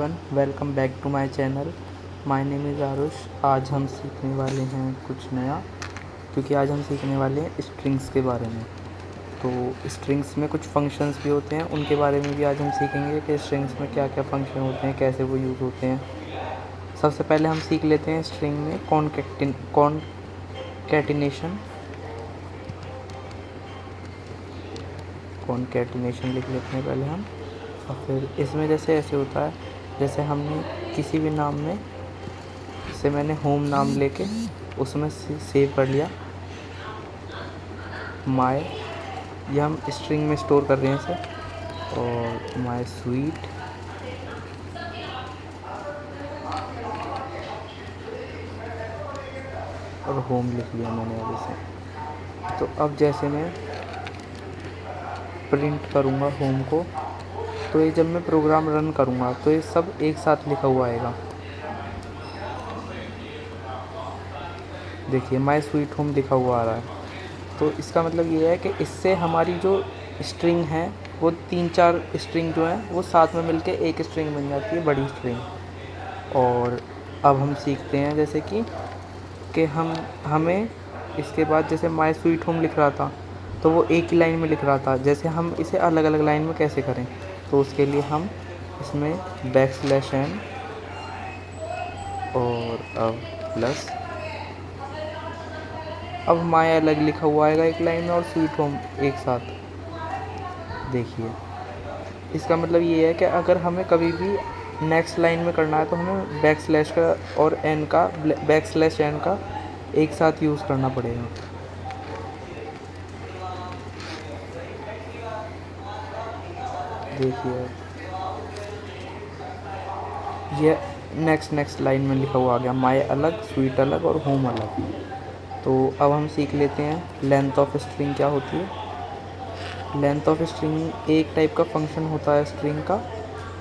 Everyone, welcome back to my channel. My name is Aarush. आज हम सीखने वाले हैं कुछ नया, क्योंकि आज हम सीखने वाले हैं स्ट्रिंग्स के बारे में। तो स्ट्रिंग्स में कुछ फंक्शंस भी होते हैं, उनके बारे में भी आज हम सीखेंगे कि स्ट्रिंग्स में क्या क्या फंक्शन होते हैं, कैसे वो यूज़ होते हैं। सबसे पहले हम सीख लेते हैं स्ट्रिंग में कॉनकैटिनेशन लिख लेते हैं पहले हम। और फिर इसमें जैसे ऐसे होता है, जैसे हमने किसी भी नाम में, जैसे मैंने होम नाम लेके उसमें सेव कर लिया माय, ये हम स्ट्रिंग में स्टोर कर रहे हैं इसे, और माय स्वीट और होम लिख लिया मैंने अब इसे। तो अब जैसे मैं प्रिंट करूँगा होम को, तो ये जब मैं प्रोग्राम रन करूँगा तो ये सब एक साथ लिखा हुआ आएगा। देखिए माय स्वीट होम लिखा हुआ आ रहा है। तो इसका मतलब ये है कि इससे हमारी जो स्ट्रिंग है वो 3-4 स्ट्रिंग जो हैं वो साथ में मिलके एक स्ट्रिंग बन जाती है, बड़ी स्ट्रिंग। और अब हम सीखते हैं जैसे कि हमें इसके बाद, जैसे माय स्वीट होम लिख रहा था तो वो एक ही लाइन में लिख रहा था, जैसे हम इसे अलग अलग लाइन में कैसे करें। तो उसके लिए हम इसमें \n और अब प्लस, अब माय अलग लिखा हुआ आएगा एक लाइन में और स्वीट होम एक साथ। देखिए इसका मतलब ये है कि अगर हमें कभी भी नेक्स्ट लाइन में करना है तो हमें \n का और n का \n का एक साथ यूज़ करना पड़ेगा। देखिए ये नेक्स्ट लाइन में लिखा हुआ आ गया, माय अलग, स्वीट अलग और होम अलग। तो अब हम सीख लेते हैं लेंथ ऑफ स्ट्रिंग क्या होती है। लेंथ ऑफ स्ट्रिंग एक टाइप का फंक्शन होता है स्ट्रिंग का।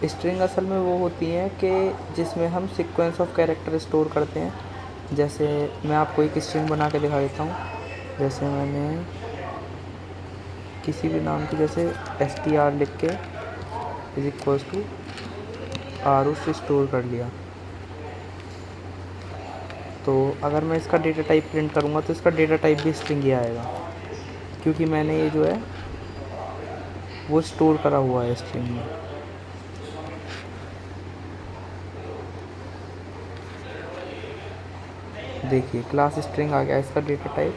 स्ट्रिंग असल में वो होती हैं कि जिसमें हम सीक्वेंस ऑफ कैरेक्टर स्टोर करते हैं। जैसे मैं आपको एक स्ट्रिंग बना के दिखा देता हूँ। जैसे मैंने किसी भी नाम की, जैसे str लिख के = आरुष स्टोर कर लिया। तो अगर मैं इसका डेटा टाइप प्रिंट करूँगा तो इसका डेटा टाइप भी स्ट्रिंग ही आएगा, क्योंकि मैंने ये जो है वो स्टोर करा हुआ है स्ट्रिंग में। देखिए क्लास स्ट्रिंग आ गया इसका डेटा टाइप।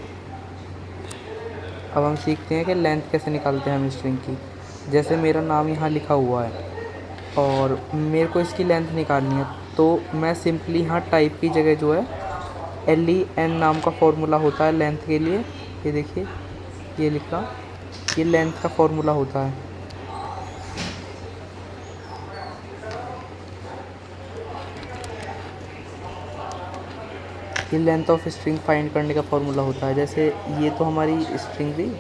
अब हम सीखते हैं कि लेंथ कैसे निकालते हैं हम स्ट्रिंग की। जैसे मेरा नाम यहाँ लिखा हुआ है और मेरे को इसकी लेंथ निकालनी है, तो मैं सिंपली यहाँ टाइप की जगह जो है len नाम का फॉर्मूला होता है लेंथ के लिए। ये देखिए ये लिखा, ये लेंथ का फॉर्मूला होता है। ये लेंथ ऑफ स्ट्रिंग फाइंड करने का फॉर्मूला होता है। जैसे ये तो हमारी स्ट्रिंग थी,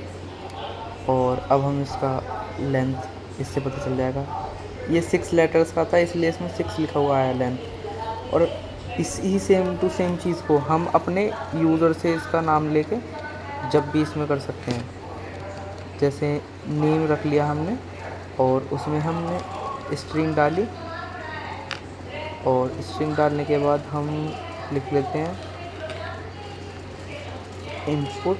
और अब हम इसका लेंथ इससे पता चल जाएगा। ये 6 लेटर्स का था, इसलिए इसमें 6 लिखा हुआ है लेंथ। और इसी सेम टू सेम चीज़ को हम अपने यूज़र से इसका नाम लेके जब भी इसमें कर सकते हैं। जैसे नेम रख लिया हमने और उसमें हमने स्ट्रिंग डाली, और स्ट्रिंग डालने के बाद हम लिख लेते हैं input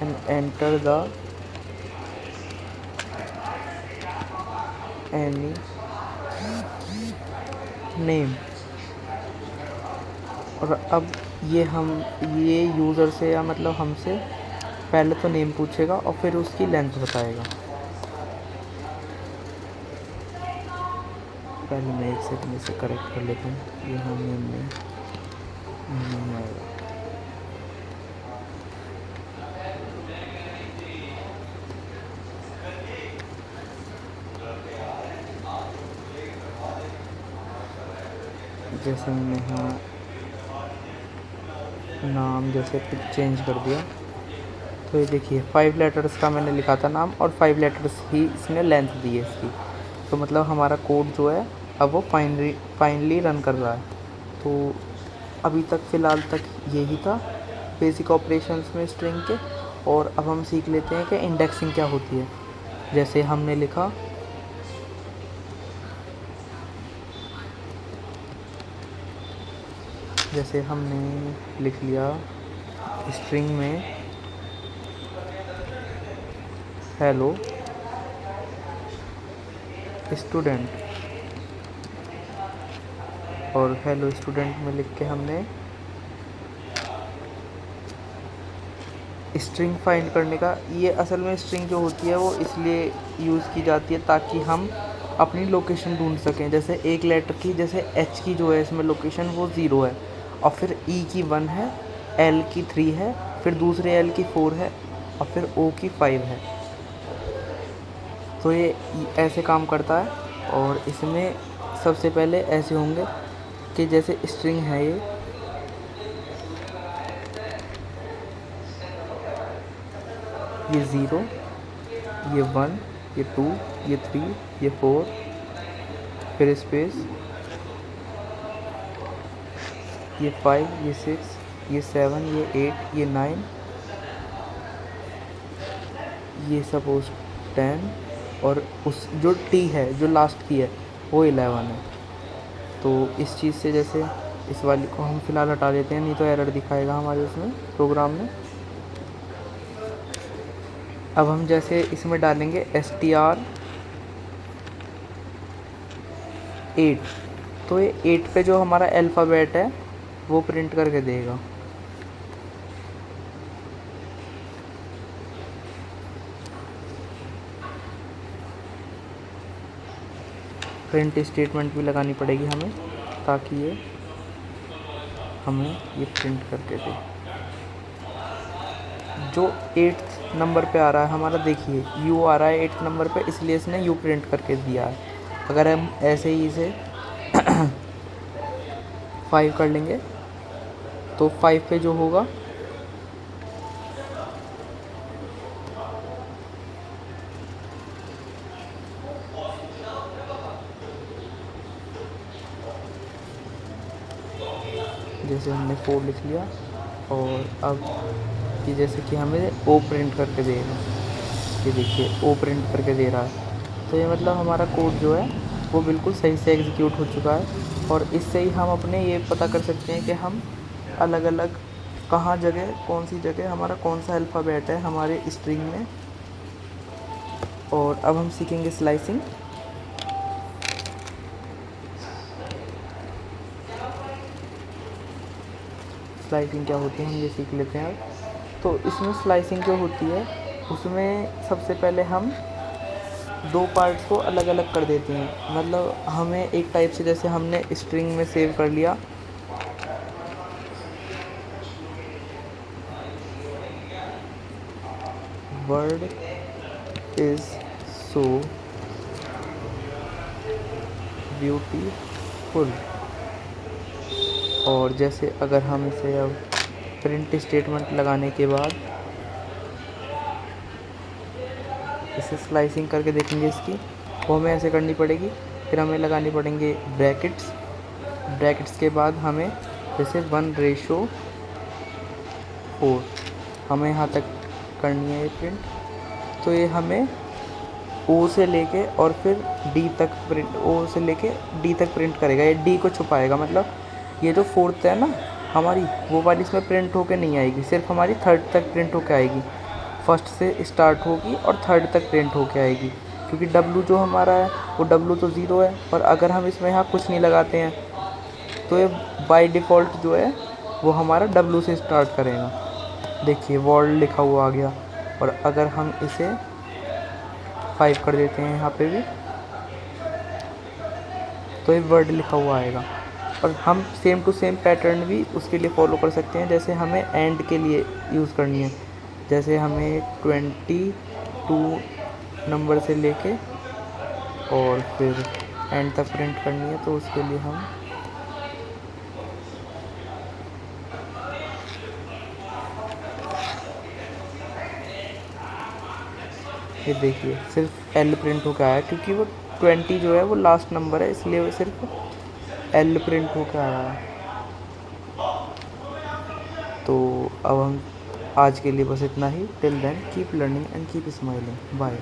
and enter the any name. और अब ये यूज़र से, या मतलब हमसे पहले तो नेम पूछेगा और फिर उसकी लेंथ बताएगा। पहले मैं एक सेकंड इसे करेक्ट कर लेता हूँ। यहाँ नेम आएगा। जैसे मैंने यहाँ नाम जैसे कुछ चेंज कर दिया, तो ये देखिए 5 लेटर्स का मैंने लिखा था नाम, और 5 लेटर्स ही इसने लेंथ दी है इसकी। तो मतलब हमारा कोड जो है अब वो फाइनली रन कर रहा है। तो अभी तक फ़िलहाल तक यही था बेसिक ऑपरेशंस में स्ट्रिंग के। और अब हम सीख लेते हैं कि इंडेक्सिंग क्या होती है। जैसे हमने लिखा जैसे हमने लिख लिया स्ट्रिंग में हेलो स्टूडेंट, और हेलो स्टूडेंट में लिख के हमने स्ट्रिंग फाइंड करने का, ये असल में स्ट्रिंग जो होती है वो इसलिए यूज़ की जाती है ताकि हम अपनी लोकेशन ढूंढ सकें। जैसे एक लेटर की, जैसे एच की जो है इसमें लोकेशन वो 0 है, और फिर ई की 1 है, एल की 3 है, फिर दूसरे एल की 4 है, और फिर ओ की 5 है। तो ये ऐसे काम करता है। और इसमें सबसे पहले ऐसे होंगे कि जैसे स्ट्रिंग है ये 0, ये 1, ये 2, ये 3, ये 4, फिर स्पेस, ये 5, ये 6, ये 7, ये 8, ये 9, ये सपोज 10, और उस जो टी है जो लास्ट की है वो 11 है। तो इस चीज़ से जैसे इस वाली को हम फ़िलहाल हटा देते हैं, नहीं तो एरर दिखाएगा हमारे उसमें प्रोग्राम में। अब हम जैसे इसमें डालेंगे str 8, तो ये 8 पे जो हमारा अल्फ़ाबेट है वो प्रिंट करके देगा। प्रिंट स्टेटमेंट भी लगानी पड़ेगी हमें ताकि ये हमें ये प्रिंट करके दे। जो 8th नंबर पे आ रहा है हमारा, देखिए यू आ रहा है 8th नंबर पे, इसलिए इसने यू प्रिंट करके दिया है। अगर हम ऐसे ही इसे 5 कर लेंगे तो 5 पे जो होगा जैसे हमने 4 लिख लिया, और अब कि जैसे कि हमें ओ प्रिंट करके देगा, ये देखिए ओ प्रिंट करके दे रहा है। तो ये मतलब हमारा कोड जो है वो बिल्कुल सही से एग्जीक्यूट हो चुका है। और इससे ही हम अपने ये पता कर सकते हैं कि हम अलग अलग कहाँ जगह, कौन सी जगह हमारा कौन सा अल्फ़ाबेट है हमारे स्ट्रिंग में। और अब हम सीखेंगे स्लाइसिंग। स्लाइसिंग क्या होती है हम ये सीख लेते हैं अब। तो इसमें स्लाइसिंग जो होती है उसमें सबसे पहले हम 2 पार्ट्स को अलग अलग कर देते हैं। मतलब हमें एक टाइप से, जैसे हमने स्ट्रिंग में सेव कर लिया वर्ड इज़ सो ब्यूटीफुल, और जैसे अगर हम इसे अब प्रिंट स्टेटमेंट लगाने के बाद इसे स्लाइसिंग करके देखेंगे इसकी, वो हमें ऐसे करनी पड़ेगी। फिर हमें लगानी पड़ेंगे ब्रैकेट्स, ब्रैकेट्स के बाद हमें जैसे 1:4 हमें यहाँ तक करनी है ये प्रिंट। तो ये हमें ओ से लेके और फिर डी तक प्रिंट, ओ से लेके डी तक प्रिंट करेगा, ये डी को छुपाएगा। मतलब ये जो 4th है ना हमारी, वो वाली इसमें प्रिंट होके नहीं आएगी, सिर्फ हमारी 3rd तक प्रिंट होके आएगी। फर्स्ट से स्टार्ट होगी और 3rd तक प्रिंट होके आएगी, क्योंकि W जो हमारा है वो W तो 0 है, और अगर हम इसमें यहाँ कुछ नहीं लगाते हैं तो ये बाय डिफ़ॉल्ट जो है वो हमारा W से स्टार्ट करेगा। देखिए वर्ल्ड लिखा हुआ आ गया। और अगर हम इसे 5 कर देते हैं यहाँ पे भी, तो ये वर्ड लिखा हुआ आएगा। और हम सेम टू सेम पैटर्न भी उसके लिए फॉलो कर सकते हैं। जैसे हमें एंड के लिए यूज़ करनी है, जैसे हमें 22 नंबर से लेके और फिर एंड तक प्रिंट करनी है, तो उसके लिए हम ये देखिए सिर्फ एल प्रिंट होकर आया, क्योंकि वो 20 जो है वो लास्ट नंबर है, इसलिए वो सिर्फ एल प्रिंट होकर आया है। तो अब हम आज के लिए बस इतना ही। Till then keep learning and keep smiling. Bye.